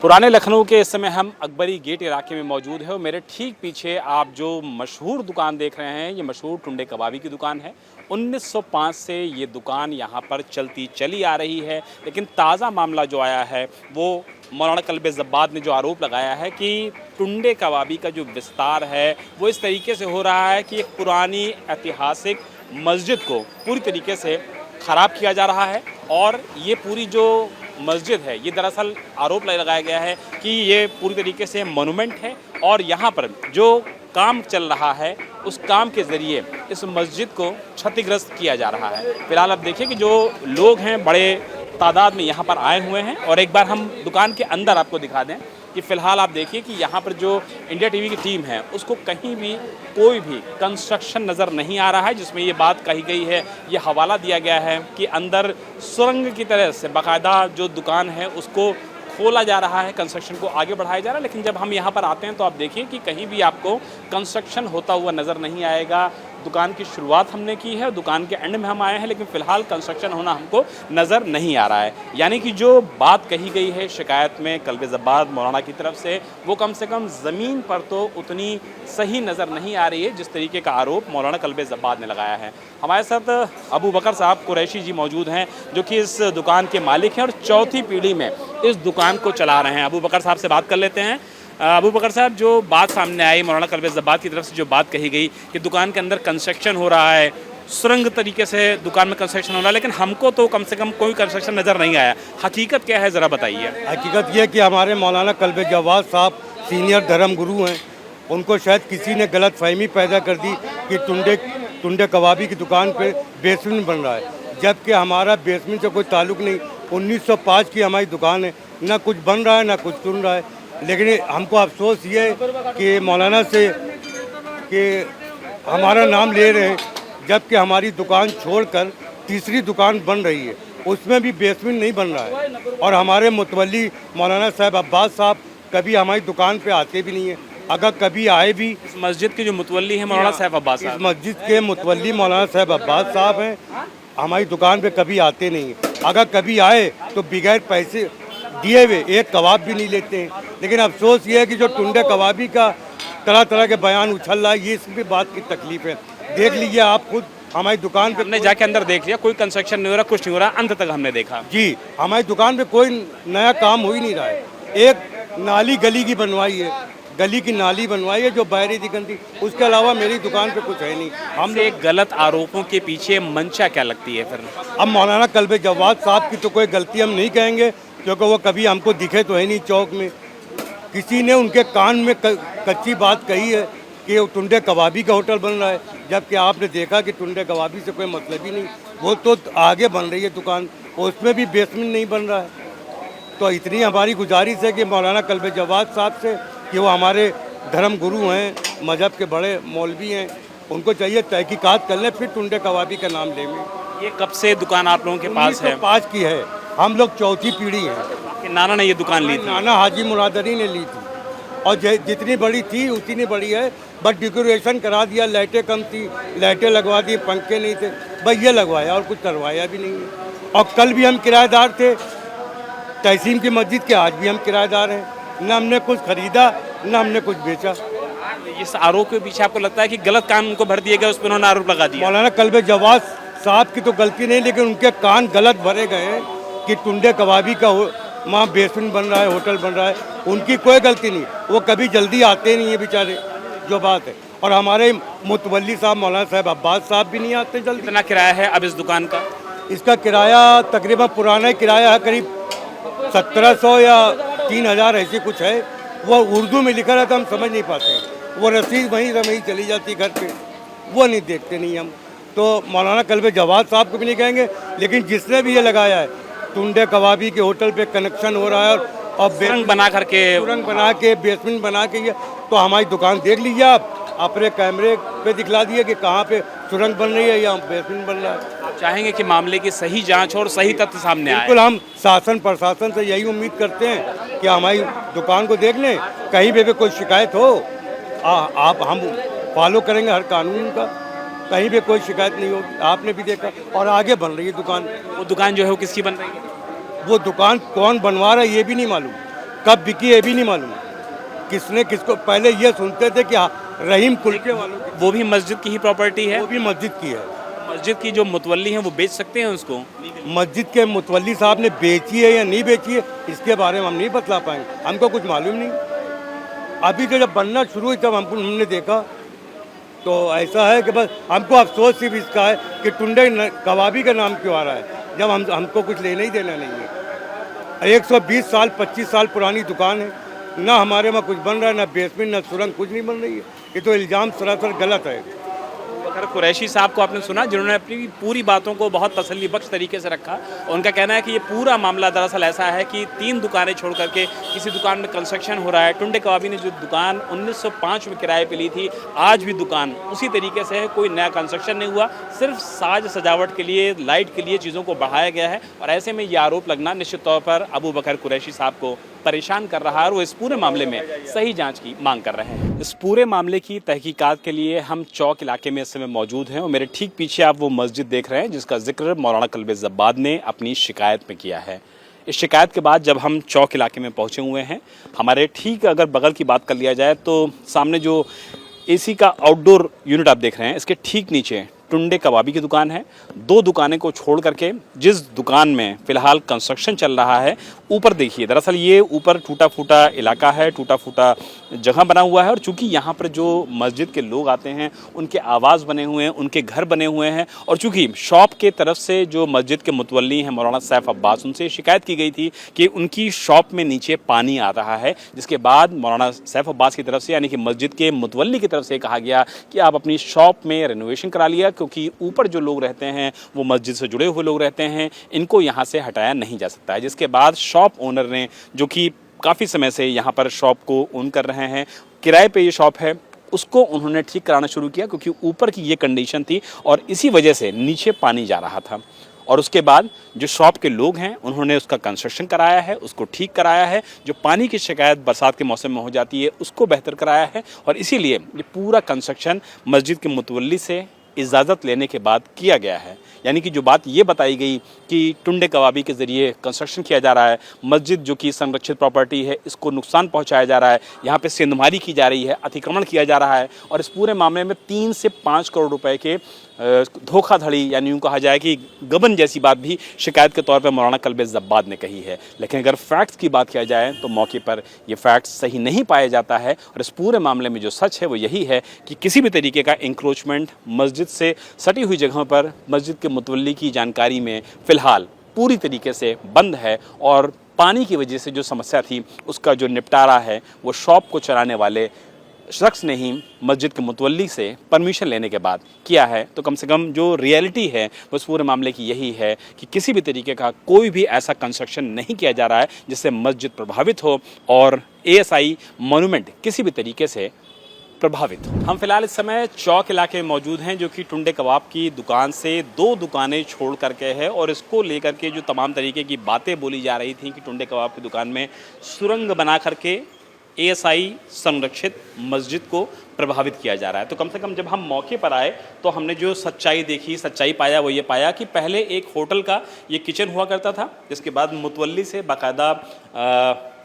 पुराने लखनऊ के इस समय हम अकबरी गेट इलाके में मौजूद है और मेरे ठीक पीछे आप जो मशहूर दुकान देख रहे हैं ये मशहूर टुंडे कबाबी की दुकान है। 1905 से ये दुकान यहाँ पर चलती चली आ रही है, लेकिन ताज़ा मामला जो आया है वो मौलाना कल्बे ज़ब्बात ने जो आरोप लगाया है कि टुंडे कबाबी का जो विस्तार है वो इस तरीके से हो रहा है कि एक पुरानी ऐतिहासिक मस्जिद को पूरी तरीके से ख़राब किया जा रहा है। और ये पूरी जो मस्जिद है ये दरअसल आरोप लगाया गया है कि ये पूरी तरीके से मोनूमेंट है और यहाँ पर जो काम चल रहा है उस काम के ज़रिए इस मस्जिद को क्षतिग्रस्त किया जा रहा है। फिलहाल अब देखिए कि जो लोग हैं बड़े तादाद में यहाँ पर आए हुए हैं और एक बार हम दुकान के अंदर आपको दिखा दें कि फ़िलहाल आप देखिए कि यहाँ पर जो इंडिया टीवी की टीम है उसको कहीं भी कोई भी कंस्ट्रक्शन नज़र नहीं आ रहा है, जिसमें ये बात कही गई है, ये हवाला दिया गया है कि अंदर सुरंग की तरह से बाकायदा जो दुकान है उसको खोला जा रहा है, कंस्ट्रक्शन को आगे बढ़ाया जा रहा है। लेकिन जब हम यहाँ पर आते हैं तो आप देखिए कि कहीं भी आपको कंस्ट्रक्शन होता हुआ नज़र नहीं आएगा। दुकान की शुरुआत हमने की है, दुकान के एंड में हम आए हैं, लेकिन फ़िलहाल कंस्ट्रक्शन होना हमको नज़र नहीं आ रहा है। यानी कि जो बात कही गई है शिकायत में कल्बे ज़ब्बात मौलाना की तरफ से कम ज़मीन पर तो उतनी सही नज़र नहीं आ रही है जिस तरीके का आरोप मौलाना कल्बे ज़ब्बात ने लगाया है। हमारे साथ अबू बकर साहब कुरैशी जी मौजूद हैं जो कि इस दुकान के मालिक हैं और चौथी पीढ़ी में इस दुकान को चला रहे हैं। अबू बकर साहब से बात कर लेते हैं। अबू बकर साहब, जो बात सामने आई मौलाना कल्बे ज़ब्बात की तरफ से जो बात कही गई कि दुकान के अंदर कंस्ट्रक्शन हो रहा है, सुरंग तरीके से दुकान में कंस्ट्रक्शन हो रहा है, लेकिन हमको तो कम से कम कोई कंस्ट्रक्शन नज़र नहीं आया। हकीकत क्या है ज़रा बताइए। हकीकत ये कि हमारे मौलाना कल्बे ज़ब्बात साहब सीनियर धर्म गुरु हैं, उनको शायद किसी ने गलत फहमी पैदा कर दी कि टुंडे कबाबी की दुकान पे बेसमेंट बन रहा है, जबकि हमारा बेसमेंट से कोई ताल्लुक़ नहीं। 1905 की हमारी दुकान है, ना कुछ बन रहा है ना कुछ सुन रहा है। लेकिन हमको अफसोस ये है कि मौलाना से कि हमारा नाम ले रहे हैं, जबकि हमारी दुकान छोड़कर तीसरी दुकान बन रही है, उसमें भी बेसमेंट नहीं बन रहा है। और हमारे मुतवल्ली मौलाना साहब अब्बास साहब कभी हमारी दुकान पे आते भी नहीं है। अगर कभी आए भी, इस मस्जिद के जो मुतवल्ली हैं मौलाना साहब अब्बास साहब, इस मस्जिद के मुतवल्ली मौलाना साहब अब्बास साहब हैं, हमारी दुकान पे कभी आते नहीं हैं। अगर कभी आए तो बगैर पैसे दिए हुए एक कबाब भी नहीं लेते हैं। लेकिन अफसोस ये है कि जो टुंडे कबाबी का तरह तरह के बयान उछल रहा है, ये इसकी बात की तकलीफ है। देख लीजिए आप खुद, हमारी दुकान पे हमने जाके अंदर देख लिया, कोई कंस्ट्रक्शन नहीं हो रहा, कुछ नहीं हो रहा, अंत तक हमने देखा जी, हमारी दुकान पे कोई नया काम हो ही नहीं रहा है। एक नाली गली की बनवाई है, गली की नाली बनवाई है जो बाहरी दिखन थी, उसके अलावा मेरी दुकान पे कुछ है नहीं। हम एक गलत आरोपों के पीछे मंशा क्या लगती है फिर? अब मौलाना कल्बे ज़ब्बात साहब की तो कोई गलती हम नहीं कहेंगे, क्योंकि वो कभी हमको दिखे तो है नहीं चौक में। किसी ने उनके कान में कच्ची बात कही है कि वो टुंडे कबाबी का होटल बन रहा है, जबकि आपने देखा कि टुंडे कबाबी से कोई मतलब ही नहीं। वो तो आगे बन रही है दुकान, उसमें भी बेसमेंट नहीं बन रहा है। तो इतनी हमारी गुजारिश है कि मौलाना कल्बे ज़ब्बात साहब से कि वो हमारे धर्म गुरु हैं, मज़हब के बड़े मौलवी हैं, उनको चाहिए तहकीकात कर लें, फिर टुंडे कबाबी का नाम लेंगे। ये कब से दुकान आप लोगों के पास है? 1905 की है, हम लोग चौथी पीढ़ी हैं। कि नाना ने ये दुकान ली थी? नाना हाजी मुराद अली ने ली थी, और जितनी बड़ी थी उतनी बड़ी है, बट डेकोरेशन करा दिया, लाइटें कम थी, लाइटें लगवा दी, पंखे नहीं थे, बस ये लगवाया और कुछ करवाया भी नहीं है। और कल भी हम किराएदार थे तहसीम की मस्जिद के, आज भी हम किराएदार हैं। न हमने कुछ खरीदा न हमने कुछ बेचा। इस आरोप के पीछे आपको लगता है कि गलत काम उनको भर दिए गए, उस पर उन्होंने आरोप लगा दिया? मौलाना कल्बे ज़ब्बात साहब की तो गलती नहीं, लेकिन उनके कान गलत भरे गए हैं कि टुंडे कबाबी का वहाँ बेसमेंट बन रहा है, होटल बन रहा है। उनकी कोई गलती नहीं, वो कभी जल्दी आते नहीं है बेचारे, जो बात है। और हमारे मुतवल्ली साहब मौलाना साहब अब्बास साहब भी नहीं आते जल्दी। कितना किराया है अब इस दुकान का? इसका किराया तकरीबन पुराना किराया है करीब 1700 या 3000 ऐसी कुछ है। वो उर्दू में लिखा रहता, हम समझ नहीं पाते हैं। वो रसीद वहीं चली जाती घर पे, वो नहीं देखते नहीं हम। तो मौलाना कल्बे ज़ब्बात साहब को भी नहीं कहेंगे, लेकिन जिसने भी ये लगाया है टुंडे कबाबी के होटल पे कनेक्शन हो रहा है और सुरंग बना के बेसमेंट बना के ये, तो हमारी दुकान देख लीजिए आप, अपने कैमरे पे दिखला दिए कि कहाँ पे सुरंग बन रही है या बेसमेंट बन रहा है। आप चाहेंगे कि मामले की सही जांच और सही तथ्य सामने आए? बिल्कुल, हम शासन प्रशासन से यही उम्मीद करते हैं कि हमारी दुकान को देख लें, कहीं भी कोई शिकायत हो आप हम फॉलो करेंगे हर कानून का, कहीं भी कोई शिकायत नहीं होगी। आपने भी देखा, और आगे बन रही है दुकान। वो दुकान जो है वो किसकी बन रही है? वो दुकान कौन बनवा रहा है ये भी नहीं मालूम, कब बिकी ये भी नहीं मालूम। किसने किसको, पहले ये सुनते थे कि हाँ, रहीम कुल्के वालों की, वो भी मस्जिद की ही प्रॉपर्टी है। वो भी मस्जिद की है। मस्जिद की जो मुतवल्ली हैं वो बेच सकते हैं उसको। मस्जिद के मुतवल्ली साहब ने बेची है या नहीं बेची है, इसके बारे में हम नहीं बतला पाएंगे, हमको कुछ मालूम नहीं। अभी तो जब बनना शुरू हुई तब हमने देखा। तो ऐसा है कि बस हमको अफसोस सिर्फ इसका है कि टुंडे कबाबी का नाम क्यों आ रहा है, जब हमको कुछ लेना ही देना नहीं है। 120 साल 25 साल पुरानी दुकान है, ना हमारे में कुछ बन रहा है, ना बेसमेंट ना सुरंग, कुछ नहीं बन रही है। ये तो इल्ज़ाम सरासर गलत है। बकर कुरैशी साहब को आपने सुना, जिन्होंने अपनी पूरी बातों को बहुत तसल्ली बख्श तरीके से रखा। उनका कहना है कि ये पूरा मामला दरअसल ऐसा है कि 3 दुकानें छोड़ करके किसी दुकान में कंस्ट्रक्शन हो रहा है। टुंडे कबाबी ने जो दुकान 1905 में किराए पे ली थी, आज भी दुकान उसी तरीके से है, कोई नया कंस्ट्रक्शन नहीं हुआ, सिर्फ साज सजावट के लिए, लाइट के लिए चीज़ों को बढ़ाया गया है। और ऐसे में ये आरोप लगना निश्चित तौर पर अबू बकर कुरैशी साहब को परेशान कर रहा है और वो इस पूरे मामले में सही जांच की मांग कर रहे हैं। इस पूरे मामले की तहकीकात के लिए हम चौक इलाके में इस समय मौजूद हैं और मेरे ठीक पीछे आप वो मस्जिद देख रहे हैं जिसका जिक्र मौलाना कल्बे ज़ब्बाद ने अपनी शिकायत में किया है। इस शिकायत के बाद जब हम चौक इलाके में पहुंचे हुए हैं, हमारे ठीक अगर बगल की बात कर लिया जाए तो सामने जो एसी का आउटडोर यूनिट आप देख रहे हैं, इसके ठीक नीचे टुंडे कबाबी की दुकान है। 2 दुकानें को छोड़ करके जिस दुकान में फ़िलहाल कंस्ट्रक्शन चल रहा है, ऊपर देखिए, दरअसल ये ऊपर टूटा फूटा इलाका है, टूटा फूटा जगह बना हुआ है। और चूंकि यहाँ पर जो मस्जिद के लोग आते हैं, उनके आवास बने हुए हैं, उनके घर बने हुए हैं, और चूंकि शॉप के तरफ से जो मस्जिद के मुतवल्ली हैं मौलाना सैफ अब्बास, उनसे शिकायत की गई थी कि उनकी शॉप में नीचे पानी आ रहा है। जिसके बाद मौलाना सैफ अब्बास की तरफ से, यानी कि मस्जिद के मुतवल्ली की तरफ से कहा गया कि आप अपनी शॉप में रेनोवेशन करा लिया, क्योंकि ऊपर जो लोग रहते हैं वो मस्जिद से जुड़े हुए लोग रहते हैं, इनको यहाँ से हटाया नहीं जा सकता है। जिसके बाद शॉप ओनर ने, जो कि काफ़ी समय से यहाँ पर शॉप को ओन कर रहे हैं, किराए पे ये शॉप है, उसको उन्होंने ठीक कराना शुरू किया, क्योंकि ऊपर की ये कंडीशन थी और इसी वजह से नीचे पानी जा रहा था। और उसके बाद जो शॉप के लोग हैं उन्होंने उसका कंस्ट्रक्शन कराया है, उसको ठीक कराया है, जो पानी की शिकायत बरसात के मौसम में हो जाती है उसको बेहतर कराया है। और इसीलिए ये पूरा कंस्ट्रक्शन मस्जिद के मुतवल्ली से इजाज़त लेने के बाद किया गया है। यानी कि जो बात ये बताई गई कि टुंडे कबाबी के ज़रिए कंस्ट्रक्शन किया जा रहा है, मस्जिद जो कि संरक्षित प्रॉपर्टी है इसको नुकसान पहुंचाया जा रहा है, यहाँ पे सेंधमारी की जा रही है, अतिक्रमण किया जा रहा है, और इस पूरे मामले में 3 से 5 करोड़ रुपए के धोखाधड़ी, यानी यूँ कहा जाए कि गबन जैसी बात भी शिकायत के तौर पर मौलाना कल्बे ज़ब्बाद ने कही है। लेकिन अगर फैक्ट्स की बात किया जाए तो मौके पर ये फैक्ट्स सही नहीं पाया जाता है। और इस पूरे मामले में जो सच है वो यही है कि किसी भी तरीके का इंक्रोचमेंट मस्जिद से सटी हुई जगहों पर मस्जिद के मुतवल्ली की जानकारी में फ़िलहाल पूरी तरीके से बंद है। और पानी की वजह से जो समस्या थी उसका जो निपटारा है वो शॉप को चलाने वाले शख्स ने ही मस्जिद के मुतवल्ली से परमिशन लेने के बाद किया है। तो कम से कम जो रियलिटी है वो इस पूरे मामले की यही है कि किसी भी तरीके का कोई भी ऐसा कंस्ट्रक्शन नहीं किया जा रहा है जिससे मस्जिद प्रभावित हो और एएसआई मॉन्यूमेंट किसी भी तरीके से प्रभावित हो। हम फिलहाल इस समय चौक इलाके में मौजूद हैं, जो कि टुंडे कबाब की दुकान से 2 दुकानें छोड़ करके है। और इसको लेकर के जो तमाम तरीके की बातें बोली जा रही थी कि टुंडे कबाब की दुकान में सुरंग बना करके एएसआई संरक्षित मस्जिद को प्रभावित किया जा रहा है। तो कम से कम जब हम मौके पर आए तो हमने जो सच्चाई देखी, सच्चाई पाया, वो ये पाया कि पहले एक होटल का ये किचन हुआ करता था, जिसके बाद मुतवल्ली से बाकायदा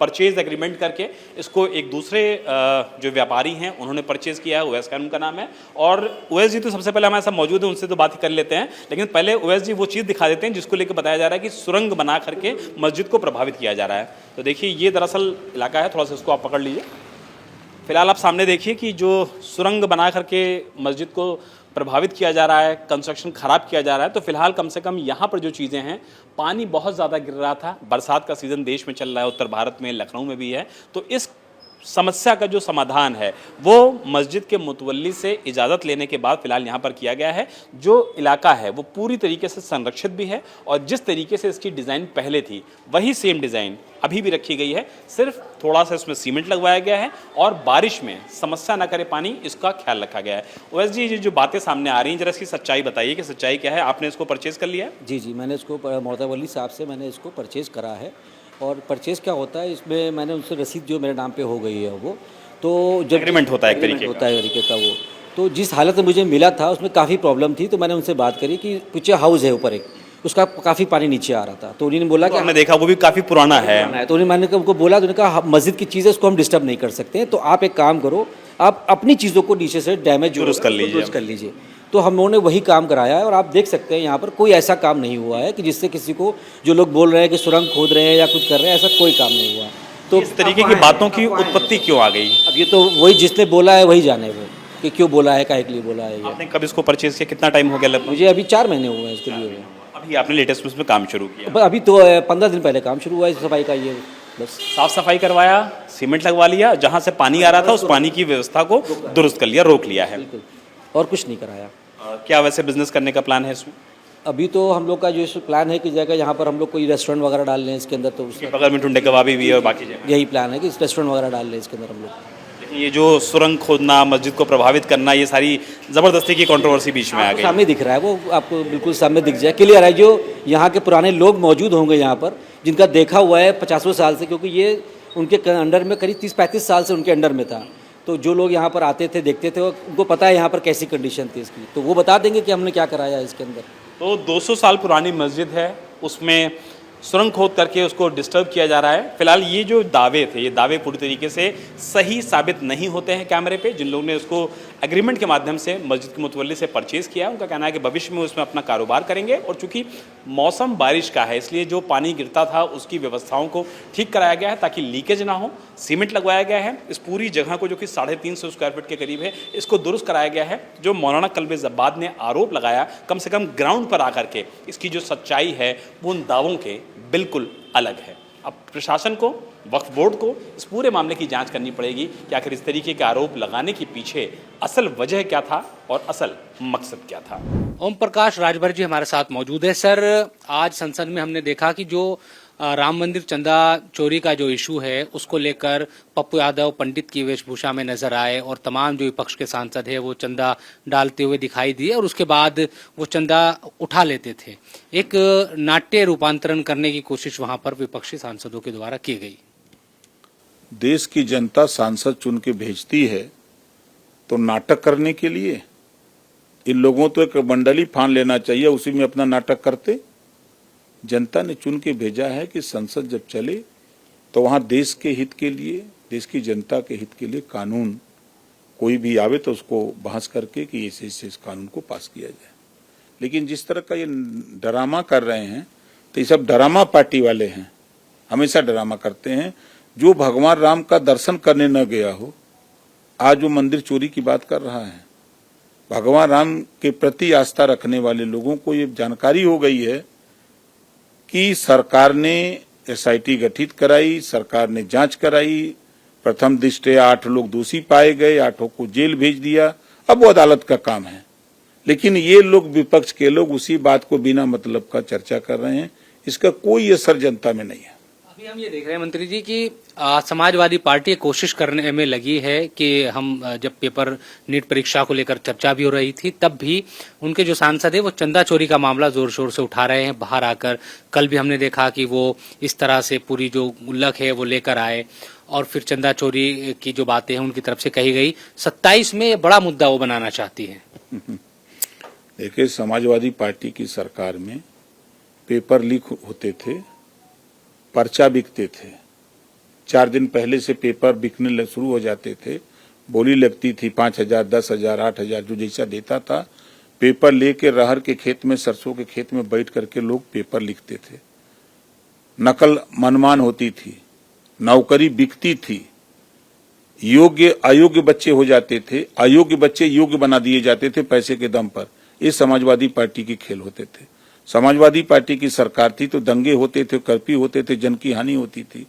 परचेज एग्रीमेंट करके इसको एक दूसरे जो व्यापारी हैं उन्होंने परचेज़ किया है, उवैस खान उनका नाम है। और उवैस जी तो सबसे पहले हमारे साथ मौजूद है, उनसे तो बात ही कर लेते हैं। लेकिन पहले उवैस जी वो चीज़ दिखा देते हैं जिसको लेकर बताया जा रहा है कि सुरंग बना करके मस्जिद को प्रभावित किया जा रहा है। तो देखिए ये दरअसल इलाका है, थोड़ा सा इसको आप पकड़ लीजिए। फिलहाल आप सामने देखिए कि जो सुरंग बना करके मस्जिद को प्रभावित किया जा रहा है, कंस्ट्रक्शन ख़राब किया जा रहा है। तो फिलहाल कम से कम यहाँ पर जो चीज़ें हैं, पानी बहुत ज़्यादा गिर रहा था, बरसात का सीज़न देश में चल रहा है, उत्तर भारत में, लखनऊ में भी है। तो इस समस्या का जो समाधान है वो मस्जिद के मुतवल्ली से इजाज़त लेने के बाद फ़िलहाल यहाँ पर किया गया है। जो इलाका है वो पूरी तरीके से संरक्षित भी है और जिस तरीके से इसकी डिज़ाइन पहले थी वही सेम डिज़ाइन अभी भी रखी गई है। सिर्फ थोड़ा सा इसमें सीमेंट लगवाया गया है और बारिश में समस्या ना करे पानी, इसका ख्याल रखा गया है। ओवैस जी, ये जो बातें सामने आ रही हैं, जरा इसकी सच्चाई बताइए कि सच्चाई क्या है। आपने इसको परचेज़ कर लिया है? जी, मैंने इसको मोतवल्ली साहब से मैंने इसको परचेज़ करा है। और परचेज़ क्या होता है, इसमें मैंने उनसे रसीद जो मेरे नाम पे हो गई है वो, तो जब एग्रीमेंट होता है एक तरीके का वो, तो जिस हालत में मुझे मिला था उसमें काफ़ी प्रॉब्लम थी। तो मैंने उनसे बात करी कि पीछे हाउस है ऊपर एक, उसका काफ़ी पानी नीचे आ रहा था। तो उन्होंने बोला कि हमने देखा वो भी काफ़ी पुराना है। तो मैंने उनको बोला, तो उन्होंने कहा मस्जिद की चीज़ है, उसको हम डिस्टर्ब नहीं कर सकते, तो आप एक काम करो, आप अपनी चीज़ों को नीचे से डैमेज दुरुस्त कर लीजिए। तो हम लोगों ने वही काम कराया है और आप देख सकते हैं यहाँ पर कोई ऐसा काम नहीं हुआ है कि जिससे किसी को, जो लोग बोल रहे हैं कि सुरंग खोद रहे हैं या कुछ कर रहे हैं, ऐसा कोई काम नहीं हुआ। तो इस तरीके की बातों की उत्पत्ति क्यों आ गई? अब ये तो वही जिसने बोला है वही जाने वो कि क्यों बोला है, काहे के लिए बोला है। ये आपने कब इसको परचेज किया, कितना टाइम हो गया लगभग? मुझे अभी 4 महीने हुए हैं इसके लिए। अभी आपने लेटेस्ट उसमें काम शुरू किया? अभी तो 15 दिन पहले काम शुरू हुआ है सफाई का। ये बस साफ सफाई करवाया, सीमेंट लगवा लिया, जहां से पानी आ रहा था उस पानी की व्यवस्था को दुरुस्त कर लिया, रोक लिया है। बिल्कुल, और कुछ नहीं कराया। क्या वैसे बिजनेस करने का प्लान है इसमें? अभी तो हम लोग का जो प्लान है कि जगह यहाँ पर हम लोग कोई रेस्टोरेंट वगैरह डाल लें इसके अंदर, तो उसका बगल में टुंडे कबाबी भी है और बाकी जगह। यही प्लान है कि इस रेस्टोरेंट वगैरह डाल लें इसके अंदर हम लोग। लेकिन ये जो सुरंग खोदना, मस्जिद को प्रभावित करना, ये सारी जबरदस्ती की कंट्रोवर्सी बीच में आ गई। सामने दिख रहा है, वो आपको बिल्कुल सामने दिख जाए, क्लियर है। जो यहाँ के पुराने लोग मौजूद होंगे यहाँ पर, जिनका देखा हुआ है 50 साल से, क्योंकि ये उनके अंडर में करीब 30-35 साल से उनके अंडर में था। तो जो लोग यहाँ पर आते थे, देखते थे, उनको पता है यहाँ पर कैसी कंडीशन थी इसकी, तो वो बता देंगे कि हमने क्या कराया है इसके अंदर। तो 200 साल पुरानी मस्जिद है, उसमें सुरंग खोद करके उसको डिस्टर्ब किया जा रहा है। फिलहाल ये जो दावे थे, ये दावे पूरी तरीके से सही साबित नहीं होते हैं कैमरे पे। जिन लोगों ने उसको एग्रीमेंट के माध्यम से मस्जिद के मुतवल्ली से परचेज़ किया, उनका कहना है कि भविष्य में उसमें अपना कारोबार करेंगे। और चूंकि मौसम बारिश का है, इसलिए जो पानी गिरता था उसकी व्यवस्थाओं को ठीक कराया गया है ताकि लीकेज ना हो। सीमेंट लगवाया गया है। इस पूरी जगह को, जो कि 350 स्क्वायर फीट के करीब है, इसको दुरुस्त कराया गया है। जो मौलाना कल्बे जब्बाद ने आरोप लगाया, कम से कम ग्राउंड पर आकर के, इसकी जो सच्चाई है वो उन दावों के बिल्कुल अलग है। अब प्रशासन को, वक्फ बोर्ड को इस पूरे मामले की जांच करनी पड़ेगी कि आखिर इस तरीके के आरोप लगाने के पीछे असल वजह क्या था और असल मकसद क्या था। ओम प्रकाश राजभर जी हमारे साथ मौजूद है। सर, आज संसद में हमने देखा कि जो राम मंदिर चंदा चोरी का जो इशू है, उसको लेकर पप्पू यादव पंडित की वेशभूषा में नजर आए और तमाम जो विपक्ष के सांसद है वो चंदा डालते हुए दिखाई दिए और उसके बाद वो चंदा उठा लेते थे। एक नाट्य रूपांतरण करने की कोशिश वहां पर विपक्षी सांसदों के द्वारा की गई। देश की जनता सांसद चुन के भेजती है तो नाटक करने के लिए इन लोगों तो एक मंडली फान लेना चाहिए, उसी में अपना नाटक करते। जनता ने चुन के भेजा है कि संसद जब चले तो वहां देश के हित के लिए, देश की जनता के हित के लिए कानून कोई भी आवे तो उसको बहस करके कि इस कानून को पास किया जाए। लेकिन जिस तरह का ये ड्रामा कर रहे हैं, तो ये सब ड्रामा पार्टी वाले हैं, हमेशा ड्रामा करते हैं। जो भगवान राम का दर्शन करने न गया हो, आज वो मंदिर चोरी की बात कर रहा है। भगवान राम के प्रति आस्था रखने वाले लोगों को ये जानकारी हो गई है कि सरकार ने एसआईटी गठित कराई, सरकार ने जांच कराई, प्रथम दृष्टया 8 लोग दोषी पाए गए, 8 को जेल भेज दिया, अब वो अदालत का काम है। लेकिन ये लोग, विपक्ष के लोग, उसी बात को बिना मतलब का चर्चा कर रहे हैं। इसका कोई असर जनता में नहीं है। अभी हम ये देख रहे हैं मंत्री जी कि समाजवादी पार्टी कोशिश करने में लगी है कि हम जब पेपर नीट परीक्षा को लेकर चर्चा भी हो रही थी, तब भी उनके जो सांसद है वो चंदा चोरी का मामला जोर शोर से उठा रहे हैं बाहर आकर। कल भी हमने देखा कि वो इस तरह से पूरी जो गुल्लक है वो लेकर आए और फिर चंदा चोरी की जो बातें हैं उनकी तरफ से कही गई। 27 में बड़ा मुद्दा वो बनाना चाहती है। देखिए, समाजवादी पार्टी की सरकार में पेपर लीक होते थे, पर्चा बिकते थे। 4 दिन पहले से पेपर बिकने शुरू हो जाते थे, बोली लगती थी 5,000, 10,000, 8,000, जो जैसा देता था। पेपर लेके रहर के खेत में, सरसों के खेत में बैठ करके लोग पेपर लिखते थे। नकल मनमान होती थी, नौकरी बिकती थी, योग्य अयोग्य बच्चे हो जाते थे, अयोग्य बच्चे योग्य बना दिए जाते थे पैसे के दम पर। ये समाजवादी पार्टी के खेल होते थे। समाजवादी पार्टी की सरकार थी तो दंगे होते थे, कर्फ्यू होते थे, जन की हानि होती थी,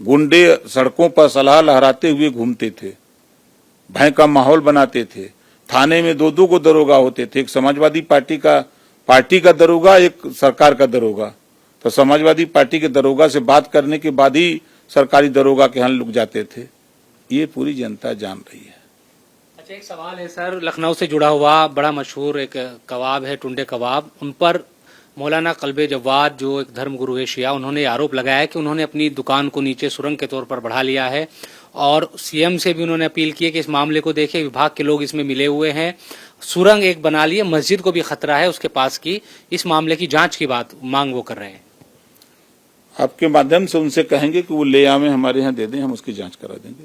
गुंडे सड़कों पर सलाह लहराते हुए घूमते थे, भय का माहौल बनाते थे, थाने में 2-2 को दरोगा होते थे, एक समाजवादी पार्टी का दरोगा, एक सरकार का दरोगा। तो समाजवादी पार्टी के दरोगा से बात करने के बाद ही सरकारी दरोगा के यहाँ लुक जाते थे। ये पूरी जनता जान रही है। अच्छा, एक सवाल है सर, लखनऊ से जुड़ा हुआ बड़ा मशहूर एक कबाब है, टुंडे कबाब। उन पर मौलाना कल्बे जव्वाद, जो एक धर्मगुरु है शिया, उन्होंने आरोप लगाया कि उन्होंने अपनी दुकान को नीचे सुरंग के तौर पर बढ़ा लिया है और सीएम से भी उन्होंने अपील की है कि इस मामले को देखें, विभाग के लोग इसमें मिले हुए हैं। सुरंग एक बना ली है, मस्जिद को भी खतरा है उसके पास की। इस मामले की जांच की मांग वो कर रहे हैं। आपके माध्यम से उनसे कहेंगे कि वो ले आवे, हमारे यहाँ दे दें, हम उसकी जांच करा देंगे।